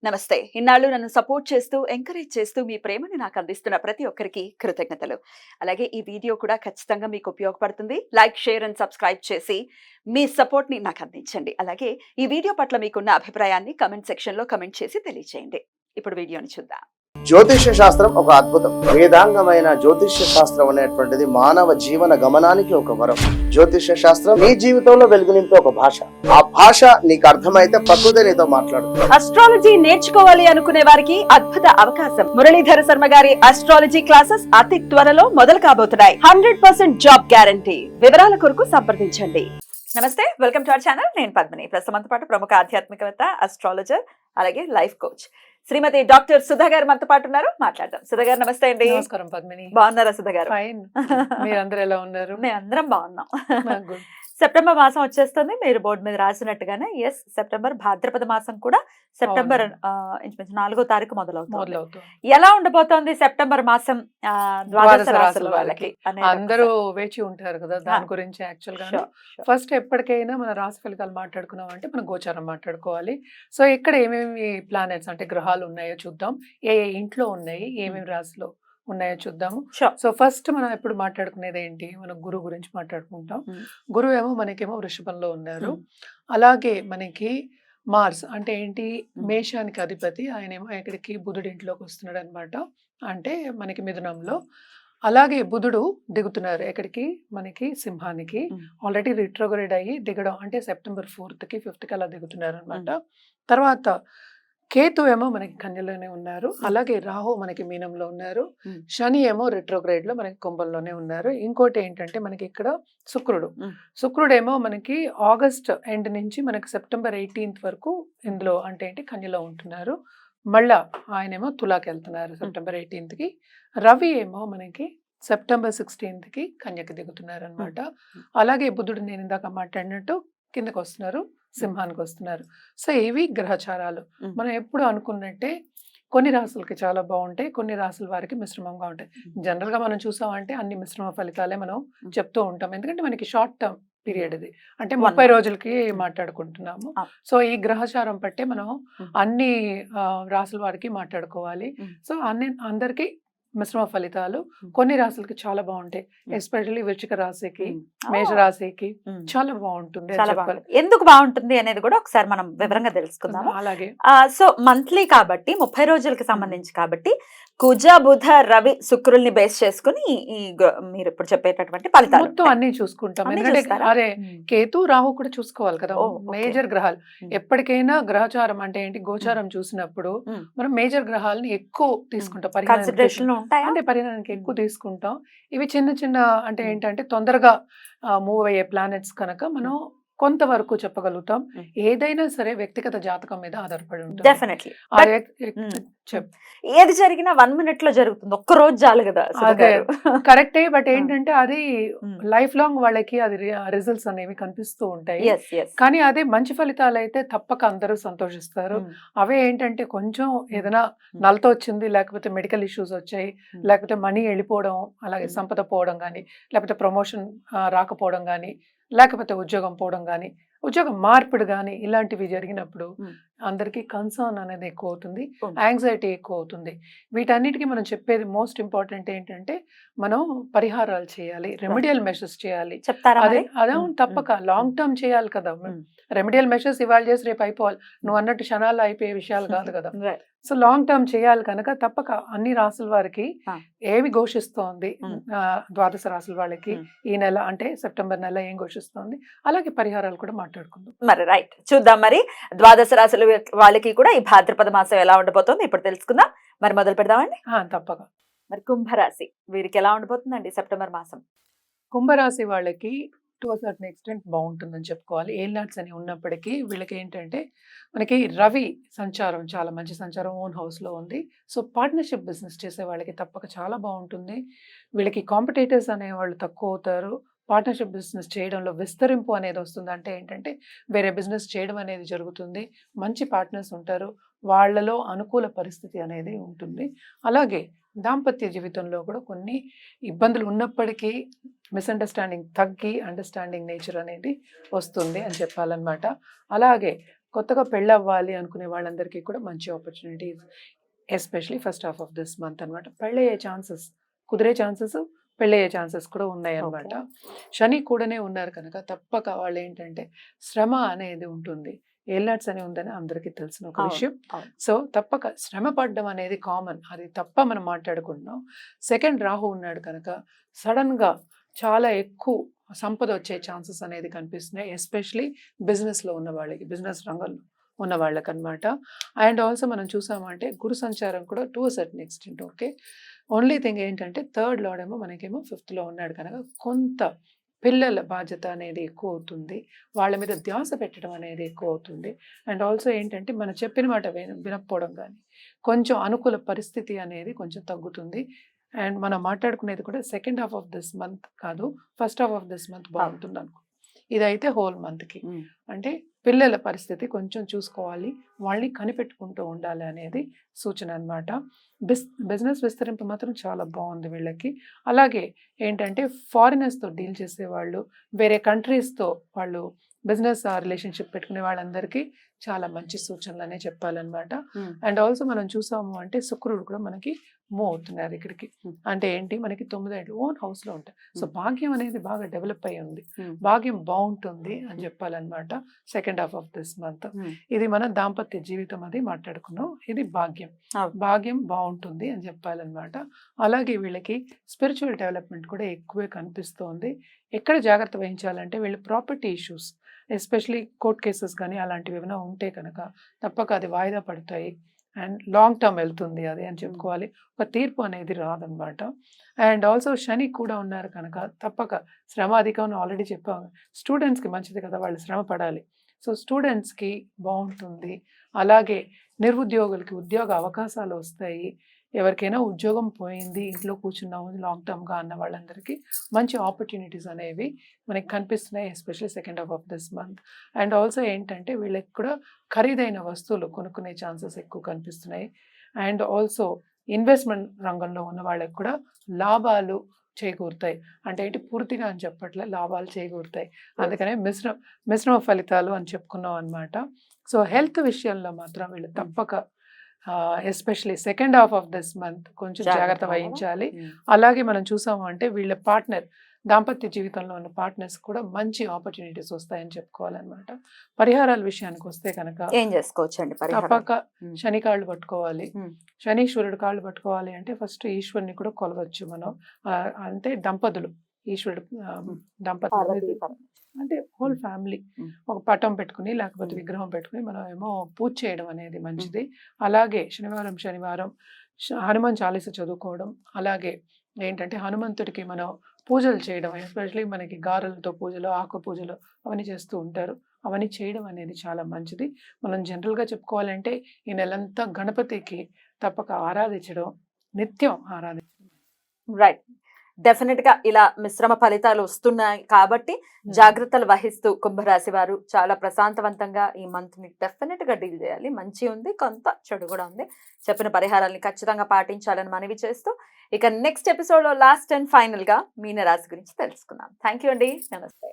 నమస్తే. ఇన్నాళ్ళు నన్ను సపోర్ట్ చేస్తూ, ఎంకరేజ్ చేస్తూ మీ ప్రేమని నాకు అందిస్తున్న ప్రతి ఒక్కరికి కృతజ్ఞతలు. అలాగే ఈ వీడియో కూడా ఖచ్చితంగా మీకు ఉపయోగపడుతుంది. లైక్, షేర్ అండ్ సబ్స్క్రైబ్ చేసి మీ సపోర్ట్‌ని నాకు అందించండి. అలాగే ఈ వీడియో పట్ల మీకున్న అభిప్రాయాన్ని కామెంట్ సెక్షన్‌లో కామెంట్ చేసి తెలియజేయండి. ఇప్పుడు వీడియోని చూద్దాం. జ్యోతిష్య శాస్త్రం ఒక అద్భుతం. వేదాంగమైన జ్యోతిష్య శాస్త్రం అనేటువంటిది మానవ జీవన గమనానికి ఒక వరం. జ్యోతిష్య శాస్త్రం నీ జీవితంలో వెలుగునింపే ఒక భాష. ఆ భాష నీకు అర్థమైతే ప్రకృతి నీతో మాట్లాడుతుంది. అస్ట్రాలజీ నేర్చుకోవాలి అనుకునే వారికి అద్భుత అవకాశం. మురళీధర శర్మ గారి అస్ట్రాలజీ క్లాసెస్ అతి త్వరలో మొదలు కాబోతున్నాయి. 100% జాబ్ గ్యారంటీ. వివరాల కొరకు సంప్రదించండి. నమస్తే, వెల్కమ్ టు అవర్ ఛానల్. నేను పద్మిని. ప్రస్తుతంతో పాటు ప్రముఖ ఆధ్యాత్మికవేత్త, అస్ట్రాలజర్, అలాగే లైఫ్ కోచ్ శ్రీమతి డాక్టర్ సుధా గారు మనతో పాటు ఉన్నారు. మాట్లాడదాం. సుధా గారు నమస్తే అండి. నమస్కారం పద్మిని. బాగున్నారా సుధా గారు? ఫైన్. మీరందరూ ఎలా ఉన్నారు? మేము అందరం బాగున్నాం. గుడ్. సెప్టెంబర్ మాసం వచ్చేస్తుంది. మీరు బోర్డు మీద రాసినట్టుగానే ఎస్, సెప్టెంబర్ భాద్రపద మాసం కూడా సెప్టెంబర్ ఇంచుమించు 4వ తారీఖు మొదలవుతుంది. ఎలా ఉండబోతోంది సెప్టెంబర్ మాసం ద్వాదశ రాశుల వాళ్ళకి? అందరూ వేచి ఉంటారు కదా దాని గురించి. యాక్చువల్ గా ఫస్ట్ ఎప్పటికైనా మన రాశి ఫలితాలు మాట్లాడుకున్నాం అంటే మనం గోచారం మాట్లాడుకోవాలి. సో ఇక్కడ ఏమేమి ప్లానెట్స్ అంటే గ్రహాలు ఉన్నాయో చూద్దాం. ఏ ఇంట్లో ఉన్నాయి, ఏమేమి రాశిలో ఉన్నాయో చూద్దాము. సో ఫస్ట్ మనం ఎప్పుడు మాట్లాడుకునేది ఏంటి, మనం గురువు గురించి మాట్లాడుకుంటాం. గురువు ఏమో మనకేమో వృషభంలో ఉన్నారు. అలాగే మనకి మార్స్ అంటే ఏంటి, మేషానికి అధిపతి, ఆయన ఏమో ఎక్కడికి బుధుడి ఇంట్లోకి వస్తున్నాడు అనమాట, అంటే మనకి మిథునంలో. అలాగే బుధుడు దిగుతున్నారు ఎక్కడికి, మనకి సింహానికి. ఆల్రెడీ రిట్రోగ్రేడ్ అయ్యి దిగడం అంటే సెప్టెంబర్ 4th కి 5th కి అలా దిగుతున్నారు అనమాట. తర్వాత కేతు ఏమో మనకి కన్యలోనే ఉన్నారు. అలాగే రాహు మనకి మీనంలో ఉన్నారు. శని ఏమో రిట్రోగ్రేడ్ లో మనకి కుంభంలోనే ఉన్నారు. ఇంకోటి ఏంటంటే మనకి ఇక్కడ శుక్రుడేమో మనకి ఆగస్ట్ ఎండ్ నుంచి మనకి సెప్టెంబర్ 18th వరకు ఇందులో అంటే ఏంటి కన్యలో ఉంటున్నారు. మళ్ళా ఆయనేమో తులాకి వెళ్తున్నారు సెప్టెంబర్ 18th కి. రవి ఏమో మనకి సెప్టెంబర్ 16th కి కన్యకి దిగుతున్నారు అనమాట. అలాగే బుధుడు నేను ఇందాక మాట్లాడినట్టు కిందకు వస్తున్నారు, సింహానికి వస్తున్నారు. సో ఇవి గ్రహచారాలు. మనం ఎప్పుడు అనుకున్నట్టే కొన్ని రాసులకి చాలా బాగుంటాయి, కొన్ని రాసుల వారికి మిశ్రమంగా ఉంటాయి. జనరల్ గా మనం చూసామంటే అన్ని మిశ్రమ ఫలితాలే మనం చెప్తూ ఉంటాం, ఎందుకంటే మనకి షార్ట్ టర్మ్ పీరియడ్ ఇది, అంటే 30 రోజులకి మాట్లాడుకుంటున్నాము. సో ఈ గ్రహచారం పట్టే మనం అన్ని రాసుల వారికి మాట్లాడుకోవాలి. సో అందరికి మిశ్రమ ఫలితాలు కొన్ని రాశులకి చాలా బాగుంటాయి. ఎస్పెషల్లీ వృశ్చిక రాశికి, మేష రాశికి చాలా బాగుంటుంది. ఎందుకు బాగుంటుంది అనేది కూడా ఒకసారి మనం వివరంగా తెలుసుకుందాం. అలాగే సో మంత్లీ కాబట్టి 30 రోజులకి సంబంధించి కాబట్టి కుజ, బుధ, రవి, శుక్రుల్ని బేస్ చేసుకుని మీరు ఇప్పుడు చెప్పేటటువంటి ఫలితాలు మొత్తం అన్ని చూసుకుంటాం. ఎందుకంటే అరే కేతు, రాహు కూడా చూసుకోవాలి కదా, మేజర్ గ్రహాలు. ఎప్పటికైనా గ్రహచారం అంటే ఏంటి, గోచారం చూసినప్పుడు మనం మేజర్ గ్రహాలని ఎక్కువ తీసుకుంటాం, అంటే పరిగణనకి ఎక్కువ తీసుకుంటాం. ఇవి చిన్న చిన్న అంటే ఏంటంటే తొందరగా మూవ్ అయ్యే ప్లానెట్స్ కనుక మనం కొంతవరకు చెప్పగలుగుతాం. ఏదైనా సరే వ్యక్తిగత జాతకం మీద ఆధారపడి ఉంటుంది. డెఫినెట్లీ ఏది జరిగినా 1 minute లో జరుగుతుంది, ఒక్క రోజు చాలు కదా. అదే కరెక్టే. బట్ ఏంటంటే అది లైఫ్ లాంగ్ వాళ్ళకి అది రిజల్ట్స్ అనేవి కనిపిస్తూ ఉంటాయి. కానీ అదే మంచి ఫలితాలు అయితే తప్పక అందరూ సంతోషిస్తారు. అవే ఏంటంటే కొంచెం ఏదైనా నలతో వచ్చింది, లేకపోతే మెడికల్ ఇష్యూస్ వచ్చాయి, లేకపోతే మనీ వెళ్ళిపోవడం, అలాగే సంపద పోవడం కానీ, లేకపోతే ప్రమోషన్ రాకపోవడం కానీ, లేకపోతే ఉద్యోగం పోవడం కానీ, ఉద్యోగం మార్పిడి కానీ, ఇలాంటివి జరిగినప్పుడు అందరికీ కన్సర్న్ అనేది ఎక్కువ అవుతుంది, యాంగ్జైటీ ఎక్కువ అవుతుంది. వీటన్నిటికీ మనం చెప్పేది మోస్ట్ ఇంపార్టెంట్ ఏంటంటే మనం పరిహారాలు చేయాలి, రెమెడియల్ మెషర్స్ చేయాలి. అదే తప్పక లాంగ్ టర్మ్ చేయాలి కదా. రెమెడియల్ మెషర్స్ ఇవాళ చేసి రేపు అయిపోవాలి, నువ్వు అన్నట్టు క్షణాల్లో అయిపోయే విషయాలు కాదు కదా. సో లాంగ్ టర్మ్ చేయాలి కనుక తప్పక అన్ని రాసుల వారికి ఏమి ఘోషిస్తోంది, ద్వాదశ రాసుల వాళ్ళకి ఈ నెల అంటే సెప్టెంబర్ నెల ఏం ఘోషిస్తోంది, అలాగే పరిహారాలు కూడా మాట్లాడుకుందాం. మరి రైట్, చూద్దాం. మరి ద్వాదశ రాశుల వాళ్ళకి కూడా ఈ భాద్రపద మాసం ఎలా ఉండబోతోంది ఇప్పుడు తెలుసుకుందాం. మరి మొదలు పెడదామండి. తప్పక. మరి కుంభరాశి వీరికి ఎలా ఉండబోతుందండి సెప్టెంబర్ మాసం? కుంభరాశి వాళ్ళకి టు అ సర్టన్ ఎక్స్టెంట్ బాగుంటుందని చెప్పుకోవాలి. ఏలినాట్స్ అని ఉన్నప్పటికీ వీళ్ళకి ఏంటంటే మనకి రవి సంచారం చాలా మంచి సంచారం, ఓన్ హౌస్లో ఉంది. సో పార్ట్నర్షిప్ బిజినెస్ చేసే వాళ్ళకి తప్పక చాలా బాగుంటుంది. వీళ్ళకి కాంపిటేటర్స్ అనేవాళ్ళు తక్కువ అవుతారు. పార్ట్నర్షిప్ బిజినెస్ చేయడంలో విస్తరింపు అనేది వస్తుంది. అంటే ఏంటంటే వేరే బిజినెస్ చేయడం అనేది జరుగుతుంది, మంచి పార్ట్నర్స్ ఉంటారు, వాళ్ళలో అనుకూల పరిస్థితి అనేది ఉంటుంది. అలాగే దాంపత్య జీవితంలో కూడా కొన్ని ఇబ్బందులు ఉన్నప్పటికీ మిస్అండర్స్టాండింగ్ తగ్గి అండర్స్టాండింగ్ నేచర్ అనేది వస్తుంది అని చెప్పాలన్నమాట. అలాగే కొత్తగా పెళ్ళవ్వాలి అనుకునే వాళ్ళందరికీ కూడా మంచి opportunities, especially first half of this month అనమాట. పెళ్ళయ్యే ఛాన్సెస్, కుదిరే ఛాన్సెస్, పెళ్ళయ్యే ఛాన్సెస్ కూడా ఉన్నాయన్నమాట. శని కూడానే ఉన్నారు కనుక తప్పక వాళ్ళు ఏంటంటే శ్రమ అనేది ఉంటుంది. ఏల్నాట్స్ అని ఉందని అందరికీ తెలిసిన ఒక విషయం. సో తప్పక శ్రమ పడడం అనేది కామన్, అది తప్ప మనం మాట్లాడుకుంటున్నాం. సెకండ్ రాహు ఉన్నాడు కనుక సడన్గా చాలా ఎక్కువ సంపద వచ్చే ఛాన్సెస్ అనేది కనిపిస్తున్నాయి, ఎస్పెషలీ బిజినెస్లో ఉన్న వాళ్ళకి, బిజినెస్ రంగంలో ఉన్న వాళ్ళకి అనమాట. అండ్ ఆల్సో మనం చూసామంటే గురు సంచారం కూడా to certain extent okay. Only thing ఏంటంటే థర్డ్ లార్డ్ ఏమో మనకేమో 5th లో ఉన్నాడు కనుక కొంత పిల్లల బాధ్యత అనేది ఎక్కువ అవుతుంది, వాళ్ళ మీద ధ్యాస పెట్టడం అనేది ఎక్కువ అవుతుంది. అండ్ ఆల్సో ఏంటంటే మనం చెప్పిన మాట వినకపోవడం కానీ, కొంచెం అనుకూల పరిస్థితి అనేది కొంచెం తగ్గుతుంది. అండ్ మనం మాట్లాడుకునేది కూడా second half of this month కాదు, first half of this month బాగుంటుంది అనుకో. ఇదైతే హోల్ మంత్కి అంటే పిల్లల పరిస్థితి కొంచెం చూసుకోవాలి, వాళ్ళని కనిపెట్టుకుంటూ ఉండాలి అనేది సూచన అనమాట. బిజినెస్ విస్తరింపు మాత్రం చాలా బాగుంది వీళ్ళకి. అలాగే ఏంటంటే ఫారినర్స్తో డీల్ చేసేవాళ్ళు, వేరే కంట్రీస్తో వాళ్ళు బిజినెస్ రిలేషన్షిప్ పెట్టుకునే వాళ్ళందరికీ చాలా మంచి సూచనలనే చెప్పాలన్నమాట. అండ్ ఆల్సో మనం చూసాము అంటే శుక్రుడు కూడా మనకి మూవ్ అవుతున్నారు ఇక్కడికి. అంటే ఏంటి, మనకి 9 ఏళ్ళు ఓన్ హౌస్ లో ఉంటాయి. సో భాగ్యం అనేది బాగా డెవలప్ అయ్యి ఉంది, భాగ్యం బాగుంటుంది అని చెప్పాలన్నమాట second half of this month. ఇది మన దాంపత్య జీవితం అది మాట్లాడుకున్నాం, ఇది భాగ్యం, భాగ్యం బాగుంటుంది అని చెప్పాలన్నమాట. అలాగే వీళ్ళకి స్పిరిచువల్ డెవలప్మెంట్ కూడా ఎక్కువే కనిపిస్తోంది. ఎక్కడ జాగ్రత్త వహించాలంటే వీళ్ళు property issues, especially court cases కానీ అలాంటివి ఏమైనా ఉంటే కనుక తప్పక అది వాయిదా పడతాయి అండ్ లాంగ్ టర్మ్ వెళ్తుంది అది అని చెప్పుకోవాలి, ఒక తీర్పు అనేది రాదనమాట. అండ్ ఆల్సో శని కూడా ఉన్నారు కనుక తప్పక శ్రమ అధికం ఆల్రెడీ చెప్పాము, స్టూడెంట్స్కి మంచిది కదా, వాళ్ళు శ్రమ పడాలి. సో స్టూడెంట్స్కి బాగుంటుంది. అలాగే నిరుద్యోగులకి ఉద్యోగ అవకాశాలు వస్తాయి. ఎవరికైనా ఉద్యోగం పోయింది, ఇంట్లో కూర్చున్నాము లాంగ్ టర్మ్గా అన్న వాళ్ళందరికీ మంచి ఆపర్చునిటీస్ అనేవి మనకి కనిపిస్తున్నాయి, especially second half of this month. And also ఏంటంటే వీళ్ళకి కూడా ఖరీదైన వస్తువులు కొనుక్కునే ఛాన్సెస్ ఎక్కువ కనిపిస్తున్నాయి. అండ్ ఆల్సో ఇన్వెస్ట్మెంట్ రంగంలో ఉన్న వాళ్ళకి కూడా లాభాలు చేకూరుతాయి. అంటే ఏంటి, పూర్తిగా అని చెప్పట్లే, లాభాలు చేకూరుతాయి. అందుకనే మిశ్రమ ఫలితాలు అని చెప్పుకున్నాం అనమాట. సో హెల్త్ విషయంలో మాత్రం వీళ్ళు తప్పక especially second half of this month కొంచెం జాగ్రత్త వహించాలి. అలాగే మనం చూసాము అంటే వీళ్ళ పార్ట్నర్, దాంపత్య జీవితంలో ఉన్న పార్ట్నర్స్ కూడా మంచి ఆపర్చునిటీస్ వస్తాయని చెప్పుకోవాలన్నమాట. పరిహారాల విషయానికి వస్తే కనుక ఏం చేసుకోవచ్చండి? తప్పక శని కాళ్ళు పట్టుకోవాలి. శనీశ్వరుడు కాళ్ళు పట్టుకోవాలి అంటే ఫస్ట్ ఈశ్వరుని కూడా కొలవచ్చు మనం. అంటే దంపతులు, ఈశ్వరుడు దంపతులు అంటే హోల్ ఫ్యామిలీ ఒక పటం పెట్టుకుని లేకపోతే విగ్రహం పెట్టుకుని మనం ఏమో పూజ చేయడం అనేది మంచిది. అలాగే శనివారం హనుమాన్ చాలీస చదువుకోవడం, అలాగే ఏంటంటే హనుమంతుడికి మనం పూజలు చేయడం, ఎస్పెషలీ మనకి గారెలతో పూజలు, ఆకు పూజలు అవన్నీ చేస్తూ ఉంటారు, అవన్నీ చేయడం అనేది చాలా మంచిది. మనం జనరల్గా చెప్పుకోవాలంటే ఈ నెలంతా గణపతికి తప్పక ఆరాధించడం, నిత్యం ఆరాధించడం. రైట్, డెఫినెట్ గా ఇలా మిశ్రమ ఫలితాలు వస్తున్నాయి కాబట్టి జాగ్రత్తలు వహిస్తూ కుంభరాశి వారు చాలా ప్రశాంతవంతంగా ఈ మంత్ ని డెఫినెట్ గా డీల్ చేయాలి. మంచి ఉంది, కొంత చెడు కూడా ఉంది. చెప్పిన పరిహారాలని ఖచ్చితంగా పాటించాలని మనవి చేస్తూ ఇక నెక్స్ట్ ఎపిసోడ్ లో లాస్ట్ అండ్ ఫైనల్ గా మీనరాశి గురించి తెలుసుకుందాం. థ్యాంక్ యూ అండి, నమస్తే.